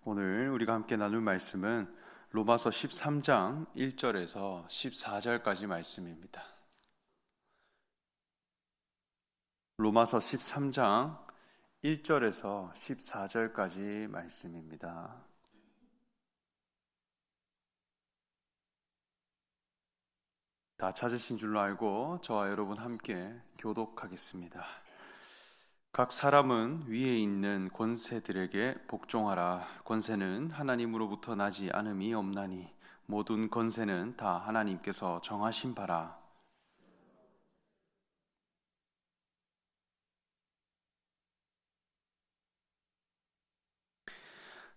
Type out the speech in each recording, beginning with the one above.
오늘 우리가 함께 나눌 말씀은 로마서 13장 1절에서 14절까지 말씀입니다. 로마서 13장 1절에서 14절까지 말씀입니다. 다 찾으신 줄로 알고 저와 여러분 함께 교독하겠습니다. 각 사람은 위에 있는 권세들에게 복종하라. 권세는 하나님으로부터 나지 않음이 없나니 모든 권세는 다 하나님께서 정하신 바라.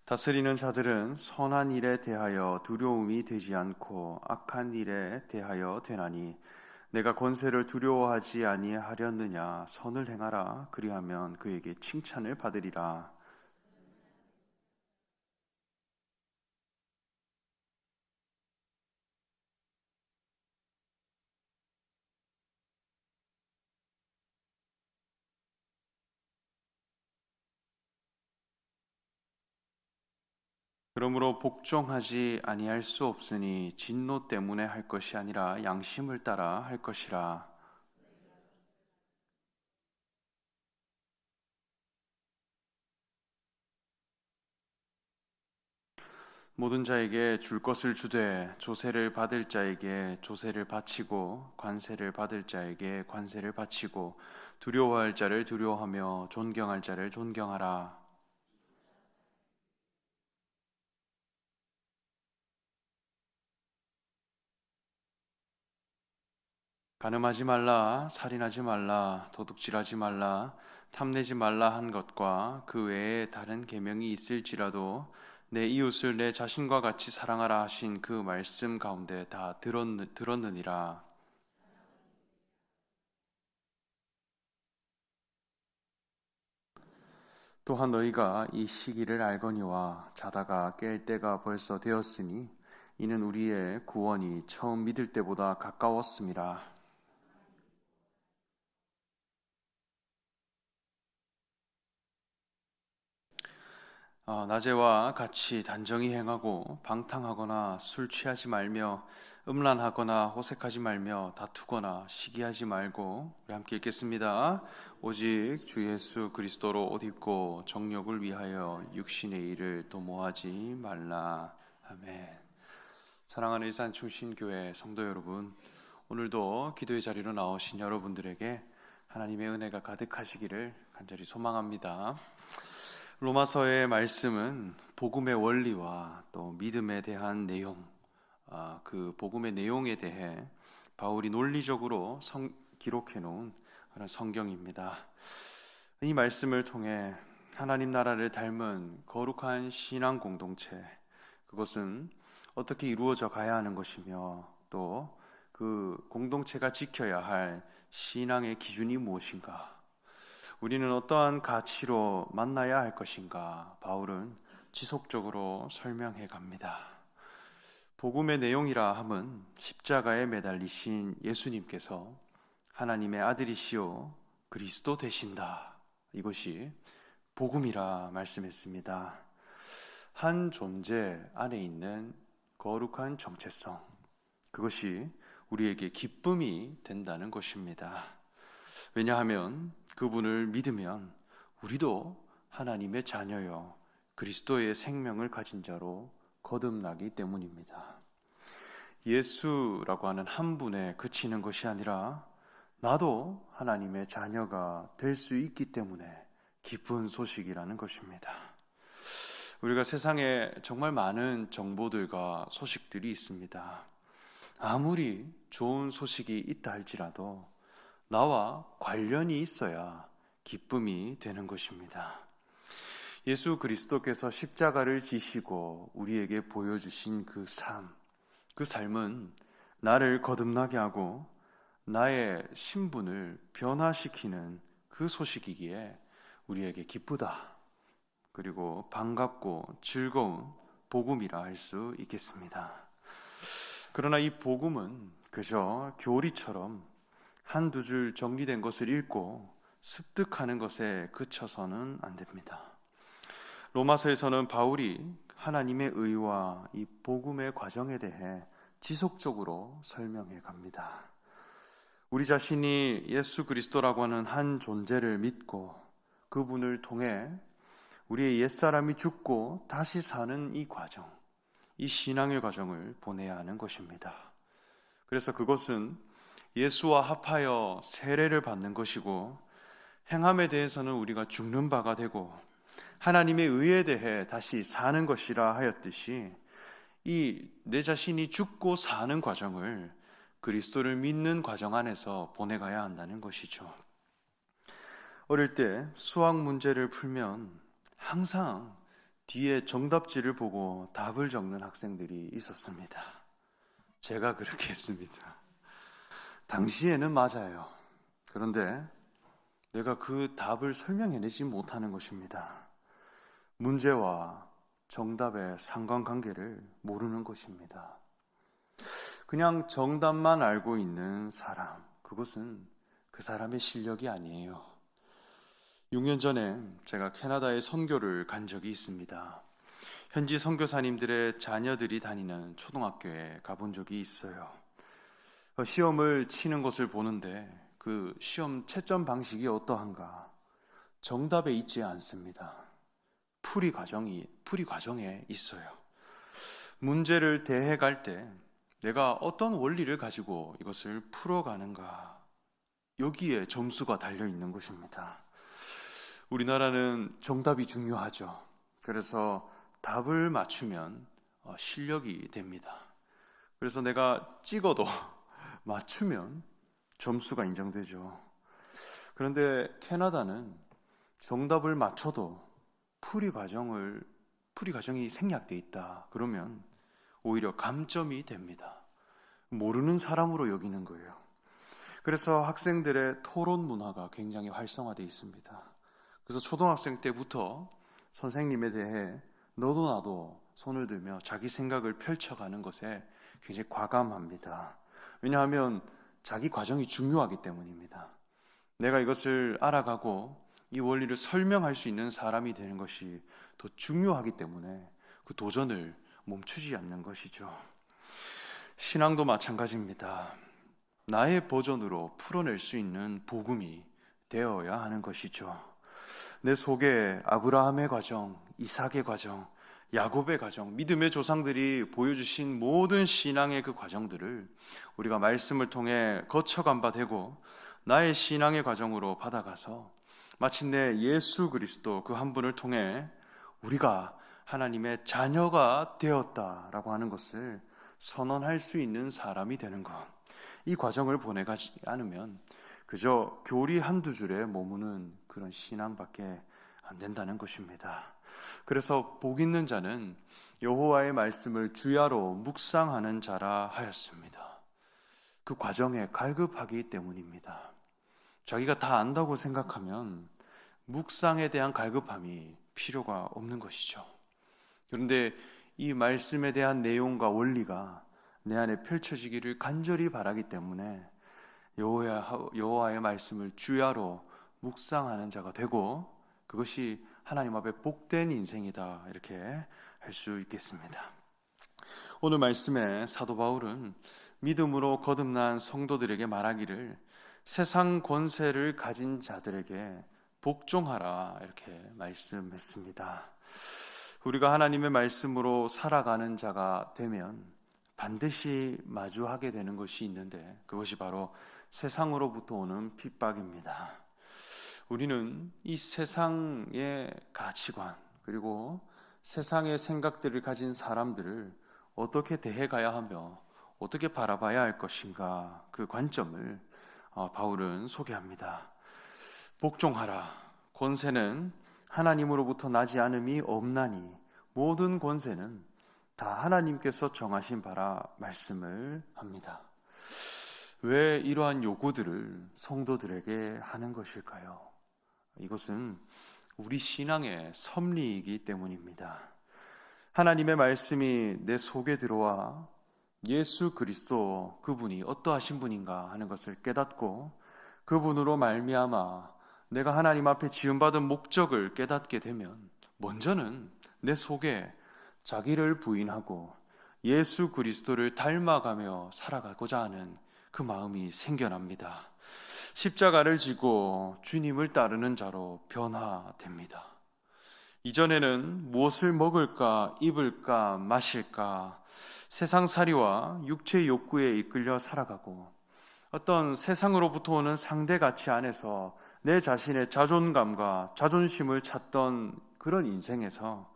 다스리는 자들은 선한 일에 대하여 두려움이 되지 않고 악한 일에 대하여 되나니 내가 권세를 두려워하지 아니하렸느냐. 선을 행하라. 그리하면 그에게 칭찬을 받으리라. 그러므로 복종하지 아니할 수 없으니 진노 때문에 할 것이 아니라 양심을 따라 할 것이라. 모든 자에게 줄 것을 주되 조세를 받을 자에게 조세를 바치고 관세를 받을 자에게 관세를 바치고 두려워할 자를 두려워하며 존경할 자를 존경하라. 간음하지 말라, 살인하지 말라, 도둑질하지 말라, 탐내지 말라 한 것과 그 외에 다른 계명이 있을지라도 내 이웃을 내 자신과 같이 사랑하라 하신 그 말씀 가운데 다 들었느니라. 또한 너희가 이 시기를 알거니와 자다가 깰 때가 벌써 되었으니 이는 우리의 구원이 처음 믿을 때보다 가까웠음이라. 낮에와 같이 단정히 행하고 방탕하거나 술 취하지 말며 음란하거나 호색하지 말며 다투거나 시기하지 말고 우리 함께 읽겠습니다. 오직 주 예수 그리스도로 옷 입고 정욕을 위하여 육신의 일을 도모하지 말라. 아멘. 사랑하는 일산 충신교회 성도 여러분, 오늘도 기도의 자리로 나오신 여러분들에게 하나님의 은혜가 가득하시기를 간절히 소망합니다. 로마서의 말씀은 복음의 원리와 또 믿음에 대한 내용, 그 복음의 내용에 대해 바울이 논리적으로 기록해 놓은 그런 성경입니다. 이 말씀을 통해 하나님 나라를 닮은 거룩한 신앙 공동체, 그것은 어떻게 이루어져 가야 하는 것이며 또 그 공동체가 지켜야 할 신앙의 기준이 무엇인가, 우리는 어떠한 가치로 만나야 할 것인가, 바울은 지속적으로 설명해 갑니다. 복음의 내용이라 함은 십자가에 매달리신 예수님께서 하나님의 아들이시오 그리스도 되신다, 이것이 복음이라 말씀했습니다. 한 존재 안에 있는 거룩한 정체성, 그것이 우리에게 기쁨이 된다는 것입니다. 왜냐하면 그분을 믿으면 우리도 하나님의 자녀요 그리스도의 생명을 가진 자로 거듭나기 때문입니다. 예수라고 하는 한 분에 그치는 것이 아니라 나도 하나님의 자녀가 될 수 있기 때문에 기쁜 소식이라는 것입니다. 우리가 세상에 정말 많은 정보들과 소식들이 있습니다. 아무리 좋은 소식이 있다 할지라도 나와 관련이 있어야 기쁨이 되는 것입니다. 예수 그리스도께서 십자가를 지시고 우리에게 보여주신 그 삶은 나를 거듭나게 하고 나의 신분을 변화시키는 그 소식이기에 우리에게 기쁘다, 그리고 반갑고 즐거운 복음이라 할 수 있겠습니다. 그러나 이 복음은 그저 교리처럼 한두 줄 정리된 것을 읽고 습득하는 것에 그쳐서는 안 됩니다. 로마서에서는 바울이 하나님의 의와 이 복음의 과정에 대해 지속적으로 설명해 갑니다. 우리 자신이 예수 그리스도라고 하는 한 존재를 믿고 그분을 통해 우리의 옛사람이 죽고 다시 사는 이 과정, 이 신앙의 과정을 보내야 하는 것입니다. 그래서 그것은 예수와 합하여 세례를 받는 것이고, 행함에 대해서는 우리가 죽는 바가 되고 하나님의 의에 대해 다시 사는 것이라 하였듯이, 이 내 자신이 죽고 사는 과정을 그리스도를 믿는 과정 안에서 보내가야 한다는 것이죠. 어릴 때 수학 문제를 풀면 항상 뒤에 정답지를 보고 답을 적는 학생들이 있었습니다. 제가 그렇게 했습니다. 당시에는 맞아요. 그런데 내가 그 답을 설명해내지 못하는 것입니다. 문제와 정답의 상관관계를 모르는 것입니다. 그냥 정답만 알고 있는 사람, 그것은 그 사람의 실력이 아니에요. 6년 전에 제가 캐나다에 선교를 간 적이 있습니다. 현지 선교사님들의 자녀들이 다니는 초등학교에 가본 적이 있어요. 시험을 치는 것을 보는데 그 시험 채점 방식이 어떠한가? 정답에 있지 않습니다. 풀이 과정에 있어요. 문제를 대해갈 때 내가 어떤 원리를 가지고 이것을 풀어가는가, 여기에 점수가 달려 있는 것입니다. 우리나라는 정답이 중요하죠. 그래서 답을 맞추면 실력이 됩니다. 그래서 내가 찍어도 맞추면 점수가 인정되죠. 그런데 캐나다는 정답을 맞춰도 풀이 과정이 생략되어 있다. 그러면 오히려 감점이 됩니다. 모르는 사람으로 여기는 거예요. 그래서 학생들의 토론 문화가 굉장히 활성화되어 있습니다. 그래서 초등학생 때부터 선생님에 대해 너도 나도 손을 들며 자기 생각을 펼쳐가는 것에 굉장히 과감합니다. 왜냐하면 자기 과정이 중요하기 때문입니다. 내가 이것을 알아가고 이 원리를 설명할 수 있는 사람이 되는 것이 더 중요하기 때문에 그 도전을 멈추지 않는 것이죠. 신앙도 마찬가지입니다. 나의 버전으로 풀어낼 수 있는 복음이 되어야 하는 것이죠. 내 속에 아브라함의 과정, 이삭의 과정, 야곱의 과정, 믿음의 조상들이 보여주신 모든 신앙의 그 과정들을 우리가 말씀을 통해 거쳐간 바 되고 나의 신앙의 과정으로 받아가서 마침내 예수 그리스도 그 한 분을 통해 우리가 하나님의 자녀가 되었다라고 하는 것을 선언할 수 있는 사람이 되는 것, 이 과정을 보내가지 않으면 그저 교리 한두 줄에 머무는 그런 신앙밖에 안 된다는 것입니다. 그래서 복 있는 자는 여호와의 말씀을 주야로 묵상하는 자라 하였습니다. 그 과정에 갈급하기 때문입니다. 자기가 다 안다고 생각하면 묵상에 대한 갈급함이 필요가 없는 것이죠. 그런데 이 말씀에 대한 내용과 원리가 내 안에 펼쳐지기를 간절히 바라기 때문에 여호와의 말씀을 주야로 묵상하는 자가 되고, 그것이 하나님 앞에 복된 인생이다, 이렇게 할 수 있겠습니다. 오늘 말씀에 사도 바울은 믿음으로 거듭난 성도들에게 말하기를 세상 권세를 가진 자들에게 복종하라, 이렇게 말씀했습니다. 우리가 하나님의 말씀으로 살아가는 자가 되면 반드시 마주하게 되는 것이 있는데, 그것이 바로 세상으로부터 오는 핍박입니다. 우리는 이 세상의 가치관, 그리고 세상의 생각들을 가진 사람들을 어떻게 대해가야 하며 어떻게 바라봐야 할 것인가, 그 관점을 바울은 소개합니다. 복종하라. 권세는 하나님으로부터 나지 않음이 없나니 모든 권세는 다 하나님께서 정하신 바라 말씀을 합니다. 왜 이러한 요구들을 성도들에게 하는 것일까요? 이것은 우리 신앙의 섭리이기 때문입니다. 하나님의 말씀이 내 속에 들어와 예수 그리스도, 그분이 어떠하신 분인가 하는 것을 깨닫고 그분으로 말미암아 내가 하나님 앞에 지음받은 목적을 깨닫게 되면 먼저는 내 속에 자기를 부인하고 예수 그리스도를 닮아가며 살아가고자 하는 그 마음이 생겨납니다. 십자가를 지고 주님을 따르는 자로 변화됩니다. 이전에는 무엇을 먹을까, 입을까, 마실까, 세상살이와 육체의 욕구에 이끌려 살아가고 어떤 세상으로부터 오는 상대 가치 안에서 내 자신의 자존감과 자존심을 찾던 그런 인생에서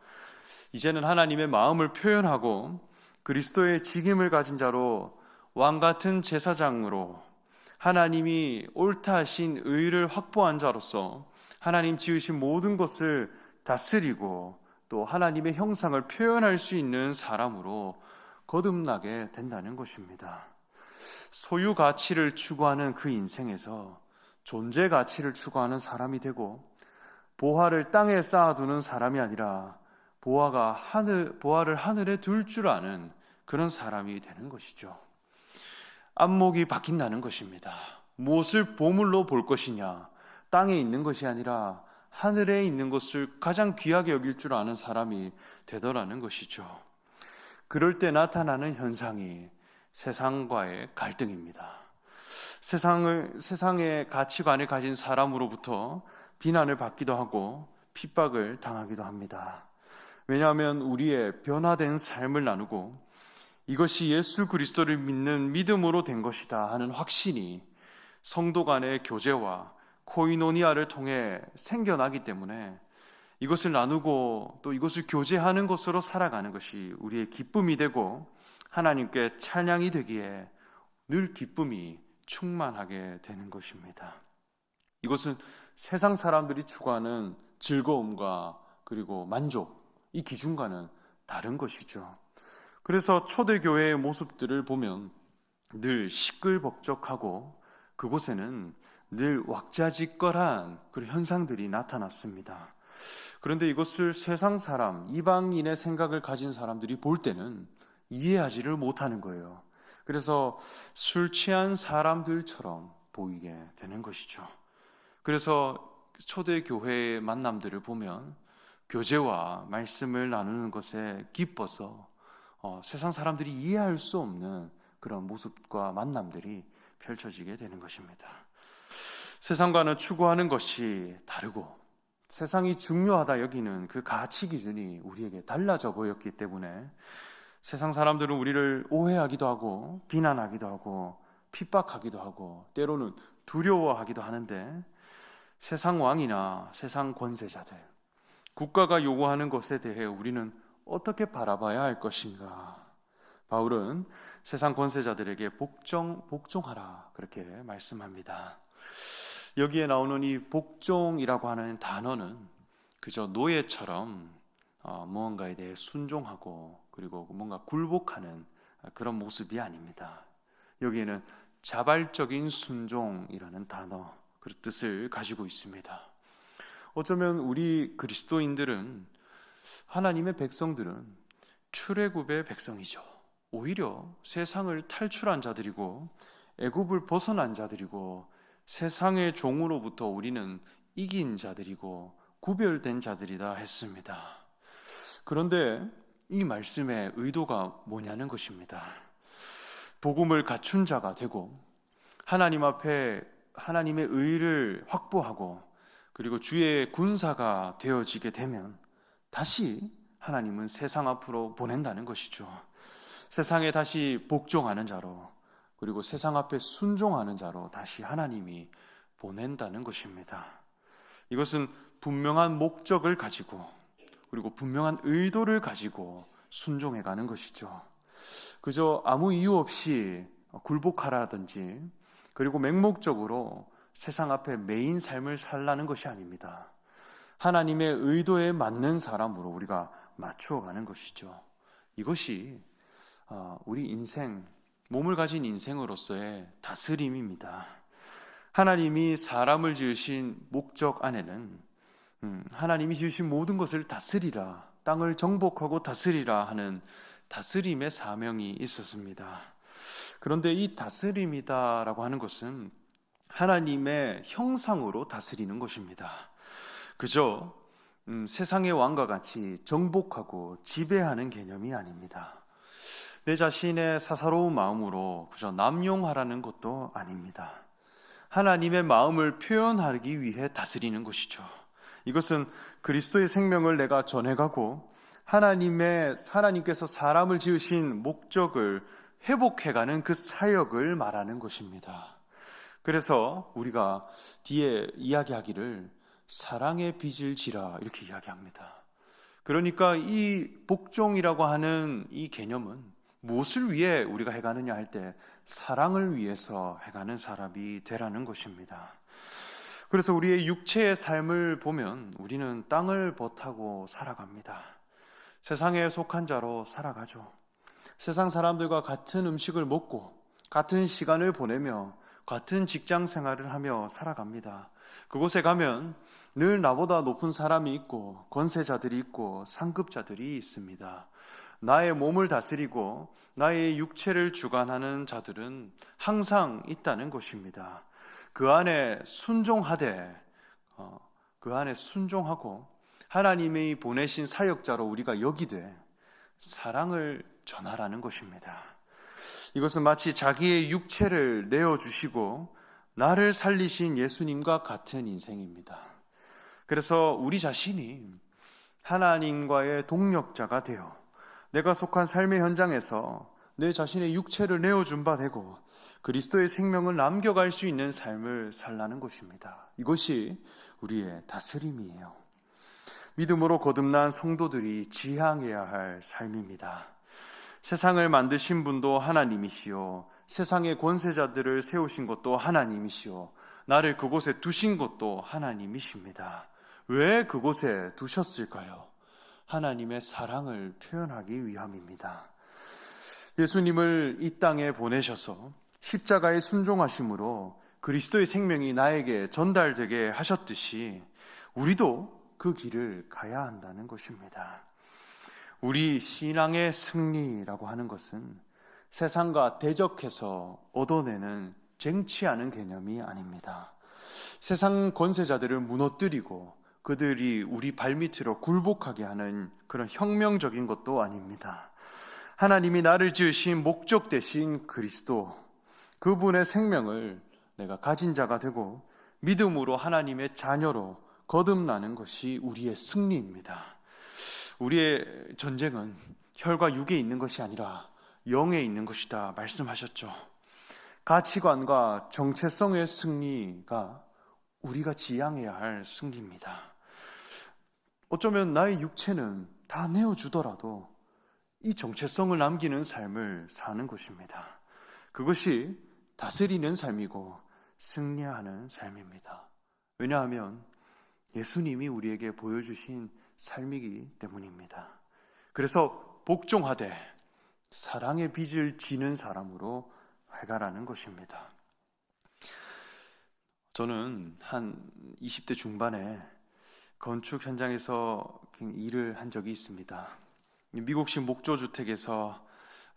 이제는 하나님의 마음을 표현하고 그리스도의 직임을 가진 자로 왕같은 제사장으로 하나님이 옳다 하신 의를 확보한 자로서 하나님 지으신 모든 것을 다스리고 또 하나님의 형상을 표현할 수 있는 사람으로 거듭나게 된다는 것입니다. 소유 가치를 추구하는 그 인생에서 존재 가치를 추구하는 사람이 되고 보화를 땅에 쌓아두는 사람이 아니라 보화를 하늘에 둘 줄 아는 그런 사람이 되는 것이죠. 안목이 바뀐다는 것입니다. 무엇을 보물로 볼 것이냐, 땅에 있는 것이 아니라 하늘에 있는 것을 가장 귀하게 여길 줄 아는 사람이 되더라는 것이죠. 그럴 때 나타나는 현상이 세상과의 갈등입니다. 세상의 가치관을 가진 사람으로부터 비난을 받기도 하고 핍박을 당하기도 합니다. 왜냐하면 우리의 변화된 삶을 나누고 이것이 예수 그리스도를 믿는 믿음으로 된 것이다 하는 확신이 성도 간의 교제와 코이노니아를 통해 생겨나기 때문에 이것을 나누고 또 이것을 교제하는 것으로 살아가는 것이 우리의 기쁨이 되고 하나님께 찬양이 되기에 늘 기쁨이 충만하게 되는 것입니다. 이것은 세상 사람들이 추구하는 즐거움과 그리고 만족, 이 기준과는 다른 것이죠. 그래서 초대교회의 모습들을 보면 늘 시끌벅적하고 그곳에는 늘 왁자지껄한 그런 현상들이 나타났습니다. 그런데 이것을 세상 사람, 이방인의 생각을 가진 사람들이 볼 때는 이해하지를 못하는 거예요. 그래서 술 취한 사람들처럼 보이게 되는 것이죠. 그래서 초대교회의 만남들을 보면 교제와 말씀을 나누는 것에 기뻐서 세상 사람들이 이해할 수 없는 그런 모습과 만남들이 펼쳐지게 되는 것입니다. 세상과는 추구하는 것이 다르고 세상이 중요하다 여기는 그 가치 기준이 우리에게 달라져 보였기 때문에 세상 사람들은 우리를 오해하기도 하고 비난하기도 하고 핍박하기도 하고 때로는 두려워하기도 하는데 세상 왕이나 세상 권세자들, 국가가 요구하는 것에 대해 우리는 어떻게 바라봐야 할 것인가? 바울은 세상 권세자들에게 복종하라 그렇게 말씀합니다. 여기에 나오는 이 복종이라고 하는 단어는 그저 노예처럼 무언가에 대해 순종하고 그리고 뭔가 굴복하는 그런 모습이 아닙니다. 여기에는 자발적인 순종이라는 단어, 그 뜻을 가지고 있습니다. 어쩌면 우리 그리스도인들은 하나님의 백성들은 출애굽의 백성이죠. 오히려 세상을 탈출한 자들이고 애굽을 벗어난 자들이고 세상의 종으로부터 우리는 이긴 자들이고 구별된 자들이다 했습니다. 그런데 이 말씀의 의도가 뭐냐는 것입니다. 복음을 갖춘 자가 되고 하나님 앞에 하나님의 의를 확보하고 그리고 주의 군사가 되어지게 되면 다시 하나님은 세상 앞으로 보낸다는 것이죠. 세상에 다시 복종하는 자로 그리고 세상 앞에 순종하는 자로 다시 하나님이 보낸다는 것입니다. 이것은 분명한 목적을 가지고 그리고 분명한 의도를 가지고 순종해가는 것이죠. 그저 아무 이유 없이 굴복하라든지 그리고 맹목적으로 세상 앞에 매인 삶을 살라는 것이 아닙니다. 하나님의 의도에 맞는 사람으로 우리가 맞추어가는 것이죠. 이것이 우리 인생, 몸을 가진 인생으로서의 다스림입니다. 하나님이 사람을 지으신 목적 안에는 하나님이 지으신 모든 것을 다스리라, 땅을 정복하고 다스리라 하는 다스림의 사명이 있었습니다. 그런데 이 다스림이다라고 하는 것은 하나님의 형상으로 다스리는 것입니다. 그저 세상의 왕과 같이 정복하고 지배하는 개념이 아닙니다. 내 자신의 사사로운 마음으로 그저 남용하라는 것도 아닙니다. 하나님의 마음을 표현하기 위해 다스리는 것이죠. 이것은 그리스도의 생명을 내가 전해가고 하나님께서 사람을 지으신 목적을 회복해가는 그 사역을 말하는 것입니다. 그래서 우리가 뒤에 이야기하기를 사랑의 빚을 지라 이렇게 이야기합니다. 그러니까 이 복종이라고 하는 이 개념은 무엇을 위해 우리가 해가느냐 할 때 사랑을 위해서 해가는 사람이 되라는 것입니다. 그래서 우리의 육체의 삶을 보면 우리는 땅을 벗하고 살아갑니다. 세상에 속한 자로 살아가죠. 세상 사람들과 같은 음식을 먹고 같은 시간을 보내며 같은 직장 생활을 하며 살아갑니다. 그곳에 가면 늘 나보다 높은 사람이 있고 권세자들이 있고 상급자들이 있습니다. 나의 몸을 다스리고 나의 육체를 주관하는 자들은 항상 있다는 것입니다. 그 안에 순종하고 하나님이 보내신 사역자로 우리가 여기되 사랑을 전하라는 것입니다. 이것은 마치 자기의 육체를 내어주시고 나를 살리신 예수님과 같은 인생입니다. 그래서 우리 자신이 하나님과의 동력자가 되어 내가 속한 삶의 현장에서 내 자신의 육체를 내어준 바 되고 그리스도의 생명을 남겨갈 수 있는 삶을 살라는 것입니다. 이것이 우리의 다스림이에요. 믿음으로 거듭난 성도들이 지향해야 할 삶입니다. 세상을 만드신 분도 하나님이시오. 세상의 권세자들을 세우신 것도 하나님이시오. 나를 그곳에 두신 것도 하나님이십니다. 왜 그곳에 두셨을까요? 하나님의 사랑을 표현하기 위함입니다. 예수님을 이 땅에 보내셔서 십자가에 순종하심으로 그리스도의 생명이 나에게 전달되게 하셨듯이 우리도 그 길을 가야 한다는 것입니다. 우리 신앙의 승리라고 하는 것은 세상과 대적해서 얻어내는 쟁취하는 개념이 아닙니다. 세상 권세자들을 무너뜨리고 그들이 우리 발밑으로 굴복하게 하는 그런 혁명적인 것도 아닙니다. 하나님이 나를 지으신 목적 대신 그리스도, 그분의 생명을 내가 가진 자가 되고 믿음으로 하나님의 자녀로 거듭나는 것이 우리의 승리입니다. 우리의 전쟁은 혈과 육에 있는 것이 아니라 영에 있는 것이다 말씀하셨죠. 가치관과 정체성의 승리가 우리가 지향해야 할 승리입니다. 어쩌면 나의 육체는 다 내어주더라도 이 정체성을 남기는 삶을 사는 것입니다. 그것이 다스리는 삶이고 승리하는 삶입니다. 왜냐하면 예수님이 우리에게 보여주신 삶이기 때문입니다. 그래서 복종하되 사랑의 빚을 지는 사람으로 해가라는 것입니다. 저는 한 20대 중반에 건축 현장에서 일을 한 적이 있습니다. 미국식 목조주택에서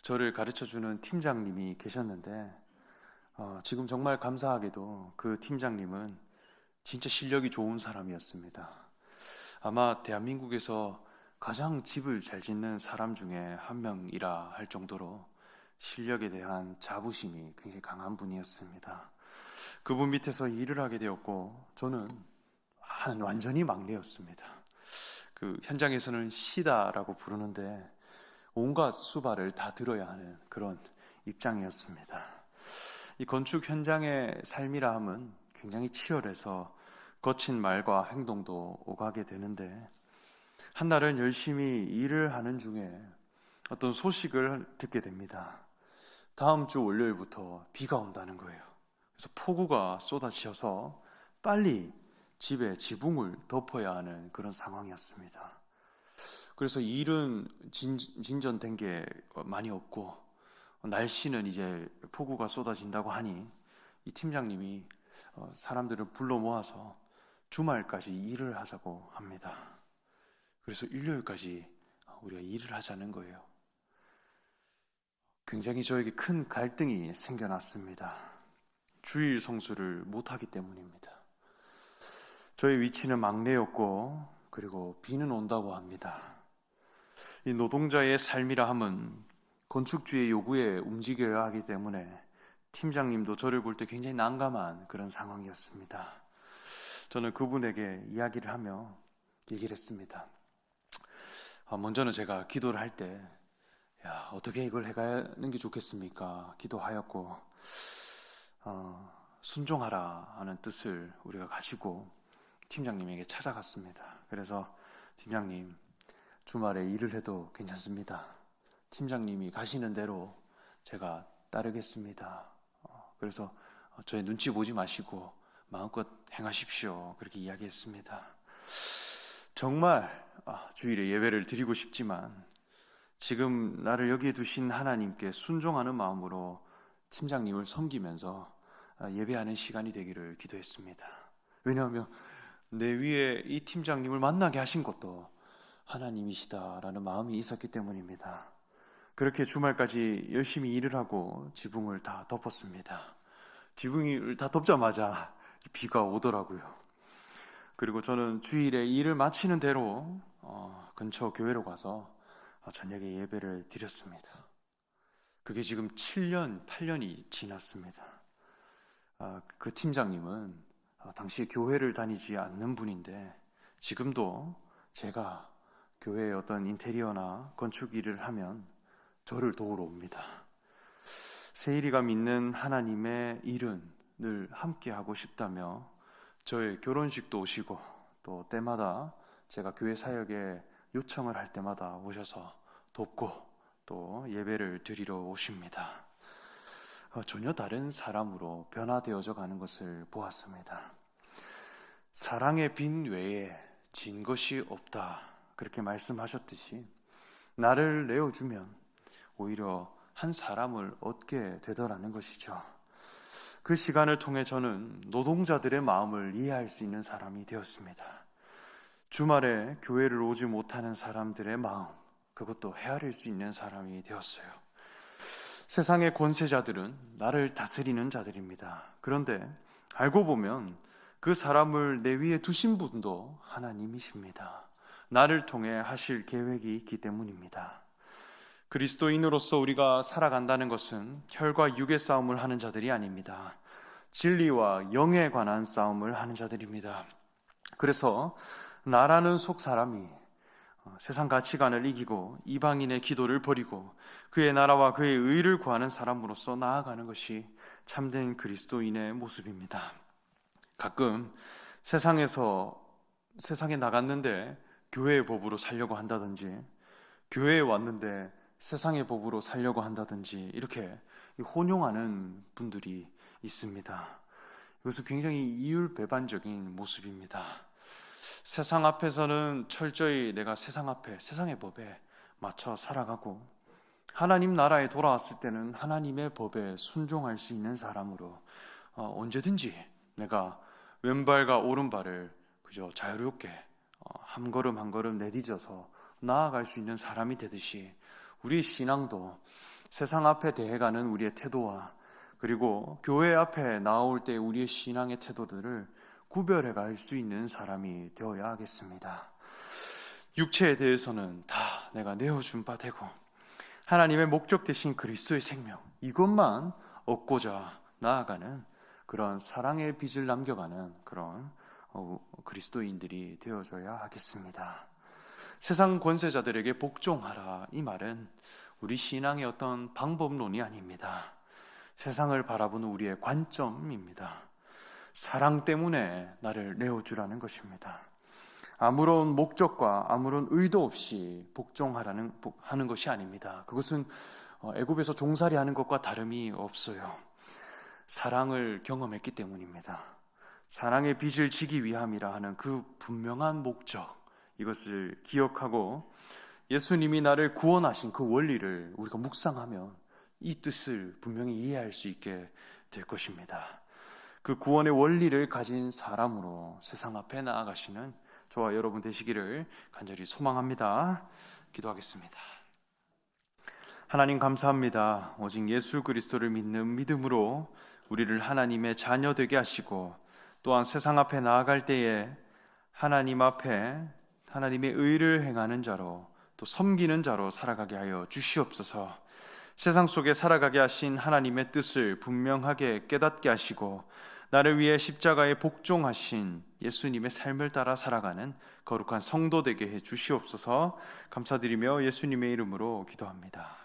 저를 가르쳐주는 팀장님이 계셨는데 지금 정말 감사하게도 그 팀장님은 진짜 실력이 좋은 사람이었습니다. 아마 대한민국에서 가장 집을 잘 짓는 사람 중에 한 명이라 할 정도로 실력에 대한 자부심이 굉장히 강한 분이었습니다. 그분 밑에서 일을 하게 되었고 저는 완전히 막내였습니다. 그 현장에서는 시다라고 부르는데 온갖 수발을 다 들어야 하는 그런 입장이었습니다. 이 건축 현장의 삶이라 함은 굉장히 치열해서 거친 말과 행동도 오가게 되는데 한날은 열심히 일을 하는 중에 어떤 소식을 듣게 됩니다. 다음 주 월요일부터 비가 온다는 거예요. 그래서 폭우가 쏟아지어서 빨리 집에 지붕을 덮어야 하는 그런 상황이었습니다. 그래서 일은 진전된 게 많이 없고 날씨는 이제 폭우가 쏟아진다고 하니 이 팀장님이 사람들을 불러 모아서 주말까지 일을 하자고 합니다. 그래서 일요일까지 우리가 일을 하자는 거예요. 굉장히 저에게 큰 갈등이 생겨났습니다. 주일 성수를 못하기 때문입니다. 저의 위치는 막내였고 그리고 비는 온다고 합니다. 이 노동자의 삶이라 함은 건축주의 요구에 움직여야 하기 때문에 팀장님도 저를 볼 때 굉장히 난감한 그런 상황이었습니다. 저는 그분에게 이야기를 하며 얘기를 했습니다. 먼저는 제가 기도를 할 때 어떻게 이걸 해가는 게 좋겠습니까? 기도하였고 순종하라 하는 뜻을 우리가 가지고 팀장님에게 찾아갔습니다. 그래서 팀장님, 주말에 일을 해도 괜찮습니다. 팀장님이 가시는 대로 제가 따르겠습니다. 그래서 저의 눈치 보지 마시고 마음껏 행하십시오. 그렇게 이야기했습니다. 정말 주일에 예배를 드리고 싶지만 지금 나를 여기에 두신 하나님께 순종하는 마음으로 팀장님을 섬기면서 예배하는 시간이 되기를 기도했습니다. 왜냐하면 내 위에 이 팀장님을 만나게 하신 것도 하나님이시다라는 마음이 있었기 때문입니다. 그렇게 주말까지 열심히 일을 하고 지붕을 다 덮었습니다. 지붕을 다 덮자마자 비가 오더라고요. 그리고 저는 주일에 일을 마치는 대로 근처 교회로 가서 저녁에 예배를 드렸습니다. 그게 지금 7년, 8년이 지났습니다. 그 팀장님은 당시 교회를 다니지 않는 분인데 지금도 제가 교회의 어떤 인테리어나 건축 일을 하면 저를 도우러 옵니다. 세일이가 믿는 하나님의 일은 늘 함께 하고 싶다며 저의 결혼식도 오시고 또 때마다 제가 교회 사역에 요청을 할 때마다 오셔서 돕고 또 예배를 드리러 오십니다. 전혀 다른 사람으로 변화되어져 가는 것을 보았습니다. 사랑의 빈 외에 진 것이 없다, 그렇게 말씀하셨듯이 나를 내어주면 오히려 한 사람을 얻게 되더라는 것이죠. 그 시간을 통해 저는 노동자들의 마음을 이해할 수 있는 사람이 되었습니다. 주말에 교회를 오지 못하는 사람들의 마음, 그것도 헤아릴 수 있는 사람이 되었어요. 세상의 권세자들은 나를 다스리는 자들입니다. 그런데 알고 보면 그 사람을 내 위에 두신 분도 하나님이십니다. 나를 통해 하실 계획이 있기 때문입니다. 그리스도인으로서 우리가 살아간다는 것은 혈과 육의 싸움을 하는 자들이 아닙니다. 진리와 영에 관한 싸움을 하는 자들입니다. 그래서 나라는 속 사람이 세상 가치관을 이기고 이방인의 기도를 버리고 그의 나라와 그의 의를 구하는 사람으로서 나아가는 것이 참된 그리스도인의 모습입니다. 가끔 세상에 나갔는데 교회의 법으로 살려고 한다든지 교회에 왔는데 세상의 법으로 살려고 한다든지 이렇게 혼용하는 분들이 있습니다. 이것은 굉장히 이율배반적인 모습입니다. 세상 앞에서는 철저히 내가 세상 앞에 세상의 법에 맞춰 살아가고 하나님 나라에 돌아왔을 때는 하나님의 법에 순종할 수 있는 사람으로 언제든지 내가 왼발과 오른발을 그저 자유롭게 한 걸음 한 걸음 내딛어서 나아갈 수 있는 사람이 되듯이 우리 신앙도 세상 앞에 대해가는 우리의 태도와 그리고 교회 앞에 나올 때 우리의 신앙의 태도들을 구별해 갈 수 있는 사람이 되어야 하겠습니다. 육체에 대해서는 다 내가 내어준 바 되고 하나님의 목적 되신 그리스도의 생명, 이것만 얻고자 나아가는 그런 사랑의 빚을 남겨가는 그런 그리스도인들이 되어줘야 하겠습니다. 세상 권세자들에게 복종하라, 이 말은 우리 신앙의 어떤 방법론이 아닙니다. 세상을 바라보는 우리의 관점입니다. 사랑 때문에 나를 내어주라는 것입니다. 아무런 목적과 아무런 의도 없이 복종하는 것이 아닙니다. 그것은 애굽에서 종살이 하는 것과 다름이 없어요. 사랑을 경험했기 때문입니다. 사랑의 빚을 지기 위함이라 하는 그 분명한 목적, 이것을 기억하고 예수님이 나를 구원하신 그 원리를 우리가 묵상하면 이 뜻을 분명히 이해할 수 있게 될 것입니다. 그 구원의 원리를 가진 사람으로 세상 앞에 나아가시는 저와 여러분 되시기를 간절히 소망합니다. 기도하겠습니다. 하나님 감사합니다. 오직 예수 그리스도를 믿는 믿음으로 우리를 하나님의 자녀 되게 하시고 또한 세상 앞에 나아갈 때에 하나님 앞에 하나님의 의를 행하는 자로 또 섬기는 자로 살아가게 하여 주시옵소서. 세상 속에 살아가게 하신 하나님의 뜻을 분명하게 깨닫게 하시고 나를 위해 십자가에 복종하신 예수님의 삶을 따라 살아가는 거룩한 성도 되게 해 주시옵소서. 감사드리며 예수님의 이름으로 기도합니다.